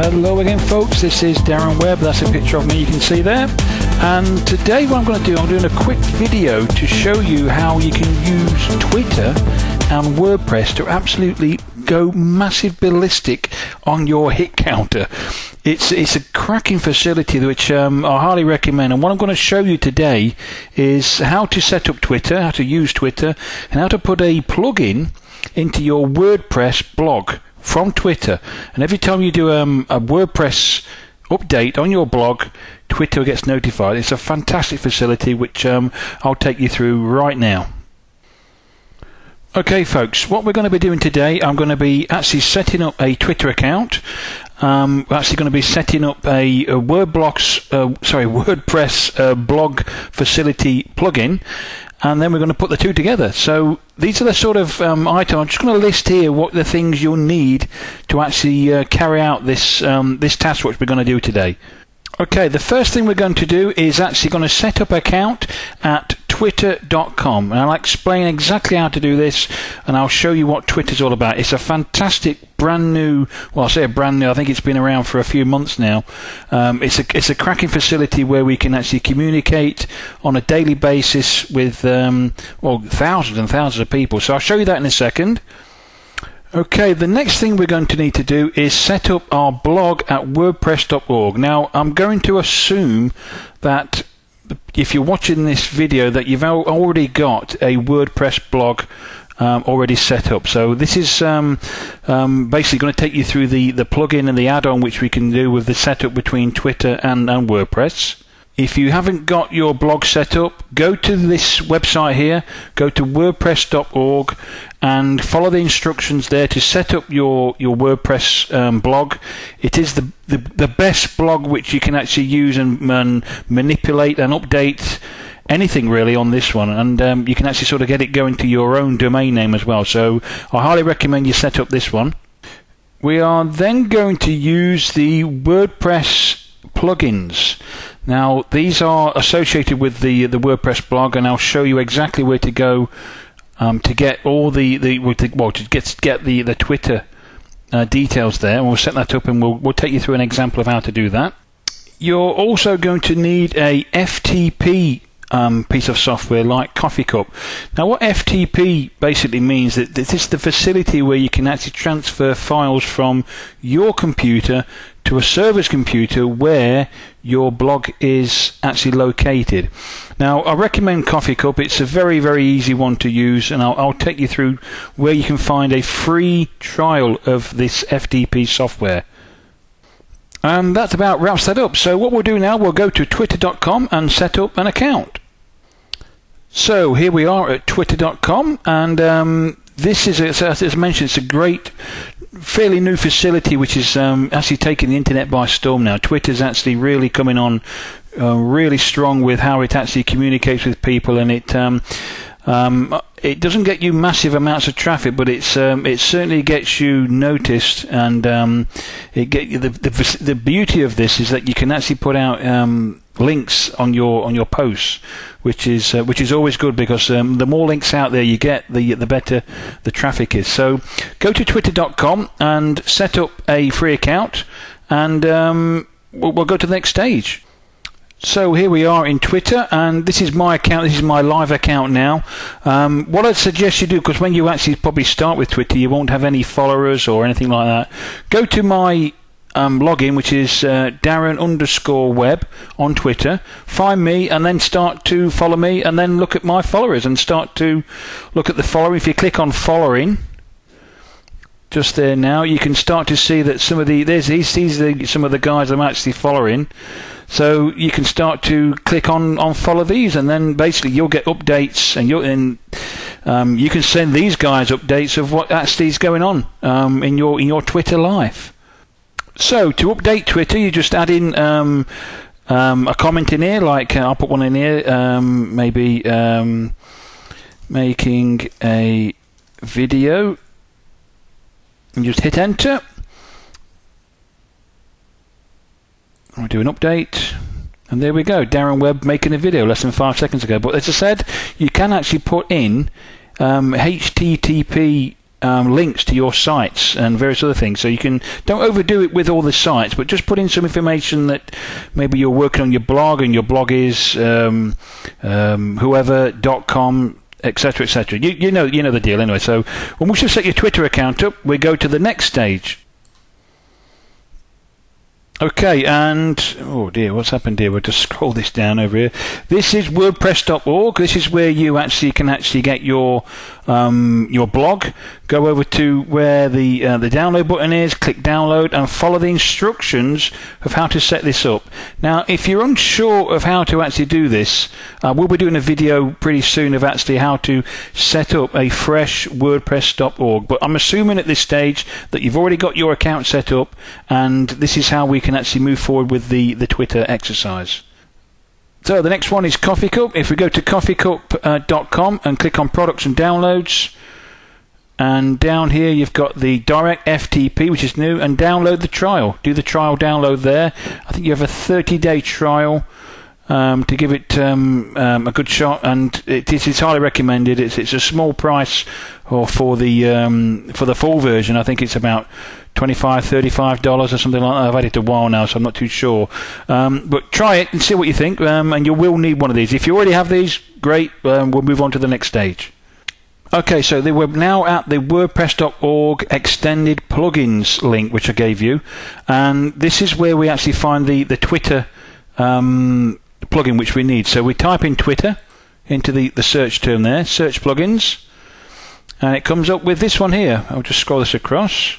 Hello again folks, this is Darren Webb, that's a picture of me you can see there, and today what I'm going to do, I'm doing a quick video to show you how you can use Twitter and WordPress to absolutely go massive ballistic on your hit counter. It's a cracking facility which I highly recommend, and what I'm going to show you today is how to set up Twitter, how to use Twitter, and how to put a plugin into your WordPress blog from Twitter. And every time you do a WordPress update on your blog, Twitter gets notified. It's a fantastic facility which I'll take you through right now. Okay folks, what we're going to be doing today, I'm going to be actually setting up a Twitter account. We're actually going to be setting up a WordPress blog facility plugin, and then we're going to put the two together. So these are the sort of items. I'm just going to list here what the things you'll need to actually carry out this this task which we're going to do today. Okay, the first thing we're going to do is actually going to set up an account at twitter.com, and I'll explain exactly how to do this, and I'll show you what Twitter's all about. It's a fantastic brand new, well, I say brand new, I think it's been around for a few months now. It's a cracking facility where we can actually communicate on a daily basis with well, thousands and thousands of people. So I'll show you that in a second. Okay, the next thing we're going to need to do is set up our blog at wordpress.org. Now, I'm going to assume that if you're watching this video that you've already got a WordPress blog already set up. So this is basically going to take you through the plugin and the add-on which we can do with the setup between Twitter and WordPress. If you haven't got your blog set up, go to this website here, go to wordpress.org and follow the instructions there to set up your WordPress blog. It is the best blog which you can actually use and manipulate and update anything really on this one, and you can actually sort of get it going to your own domain name as well. So I highly recommend you set up this one. We are then going to use the WordPress plugins. Now these are associated with the WordPress blog, and I'll show you exactly where to go to get all the Twitter details there, and we'll set that up, and we'll take you through an example of how to do that. You're also going to need a FTP piece of software like Coffee Cup. Now what FTP basically means that this is the facility where you can actually transfer files from your computer to a server's computer where your blog is actually located. Now I recommend Coffee Cup. It's a very, very easy one to use, and I'll take you through where you can find a free trial of this FTP software. And that about wraps that up. So what we'll do now, we'll go to twitter.com and set up an account. So here we are at twitter.com, and this is, as mentioned, it's a great, fairly new facility which is actually taking the internet by storm now. Twitter's actually really coming on really strong with how it actually communicates with people, and it doesn't get you massive amounts of traffic, but it certainly gets you noticed, and the beauty of this is that you can actually put out links on your posts, which is always good, because the more links out there you get, the better the traffic is. So go to twitter.com and set up a free account, and we'll go to the next stage. So here we are in Twitter, and this is my account. This is my live account now. What I'd suggest you do, because when you actually probably start with Twitter, you won't have any followers or anything like that. Go to my login, which is Darren_Webb on Twitter. Find me, and then start to follow me, and then look at my followers and start to look at the following. If you click on following, just there now, you can start to see that some of some of the guys I'm actually following. So you can start to click on follow these, and then basically you'll get updates, and you can send these guys updates of what actually is going on in your Twitter life. So to update Twitter, you just add in a comment in here, like I'll put one in here, maybe making a video, and just hit enter. I'll do an update, and there we go, Darren Webb making a video less than 5 seconds ago. But as I said, you can actually put in HTTP links to your sites and various other things. So you don't overdo it with all the sites, but just put in some information that maybe you're working on your blog, and your blog is whoever.com, etc., etc. You know the deal anyway. So when we should set your Twitter account up, we go to the next stage. Okay, and oh dear, what's happened here? We'll just scroll this down over here. This is wordpress.org. This is where you can get your blog. Go over to where the download button is, click download, and follow the instructions of how to set this up. Now, if you're unsure of how to actually do this, we'll be doing a video pretty soon of actually how to set up a fresh wordpress.org. But I'm assuming at this stage that you've already got your account set up, and this is how we can actually move forward with the Twitter exercise. So the next one is Coffee Cup. If we go to coffeecup.com and click on products and downloads, and down here you've got the direct FTP, which is new, and download the trial. Do the trial download there. I think you have a 30-day trial to give it a good shot, and it's highly recommended. It's a small price, or for the full version I think it's about $25-35 or something like that. I've had it a while now, so I'm not too sure, but try it and see what you think, and you will need one of these. If you already have these, great. We'll move on to the next stage. Okay, so we're now at the WordPress.org extended plugins link, which I gave you, and this is where we actually find the Twitter plugin which we need. So we type in Twitter into the search term there, search plugins, and it comes up with this one here. I'll just scroll this across.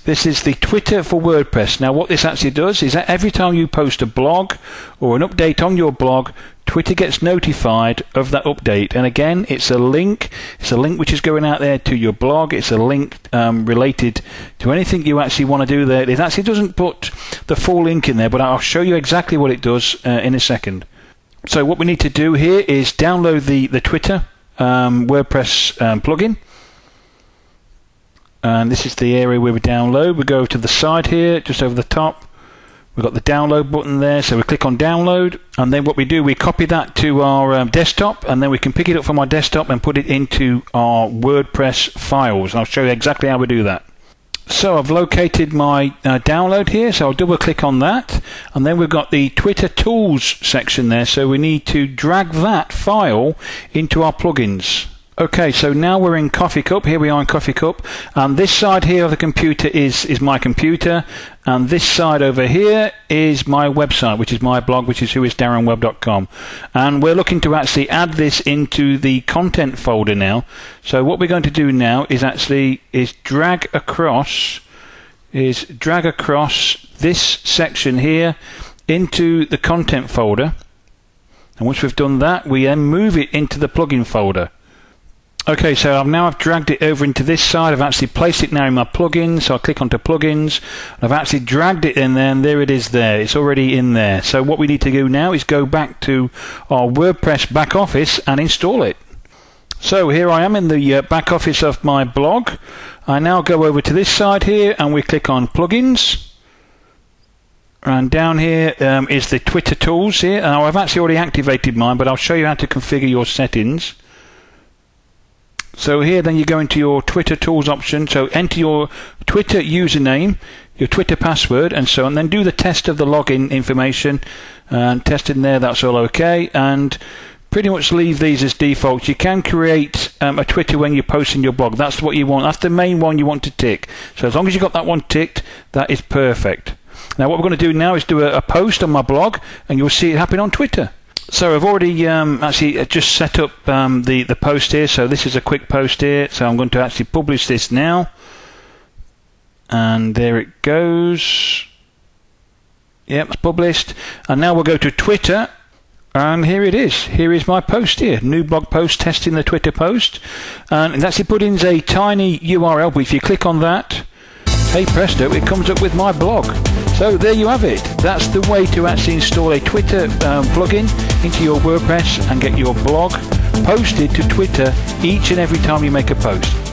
This is the Twitter for WordPress. Now what this actually does is that every time you post a blog or an update on your blog, Twitter gets notified of that update. And again, it's a link. It's a link which is going out there to your blog. It's a link related to anything you actually want to do there. It actually doesn't put the full link in there, but I'll show you exactly what it does in a second. So what we need to do here is download the Twitter WordPress plugin. And this is the area where we download. We go to the side here, just over the top. We've got the download button there, so we click on download, and then what we do, we copy that to our desktop, and then we can pick it up from our desktop and put it into our WordPress files. And I'll show you exactly how we do that. So I've located my download here, so I'll double click on that, and then we've got the Twitter tools section there, so we need to drag that file into our plugins. Okay, so now we're in Coffee Cup. Here we are in Coffee Cup, and this side here of the computer is my computer, and this side over here is my website, which is my blog, which is whoisdarrenweb.com, and we're looking to actually add this into the content folder now. So what we're going to do now is drag across this section here into the content folder, and once we've done that, we then move it into the plugin folder. Okay, so I've dragged it over into this side. I've actually placed it now in my plugins, so I'll click onto plugins. I've actually dragged it in there, and there it is there. It's already in there. So what we need to do now is go back to our WordPress back office and install it. So here I am in the back office of my blog. I now go over to this side here, and we click on plugins. And down here is the Twitter tools here. Now I've actually already activated mine, but I'll show you how to configure your settings. So here then you go into your Twitter tools option, so enter your Twitter username, your Twitter password, and so on, then do the test of the login information, and test in there, that's all okay, and pretty much leave these as default. You can create a Twitter when you're posting your blog. That's what you want. That's the main one you want to tick. So as long as you've got that one ticked, that is perfect. Now what we're going to do now is do a post on my blog, and you'll see it happen on Twitter. So I've already actually just set up the post here. So this is a quick post here. So I'm going to actually publish this now. And there it goes. Yep, it's published. And now we'll go to Twitter. And here it is. Here is my post here. New blog post testing the Twitter post. And it actually put in a tiny URL. But if you click on that, hey presto, it comes up with my blog. So there you have it. That's the way to actually install a Twitter plugin into your WordPress and get your blog posted to Twitter each and every time you make a post.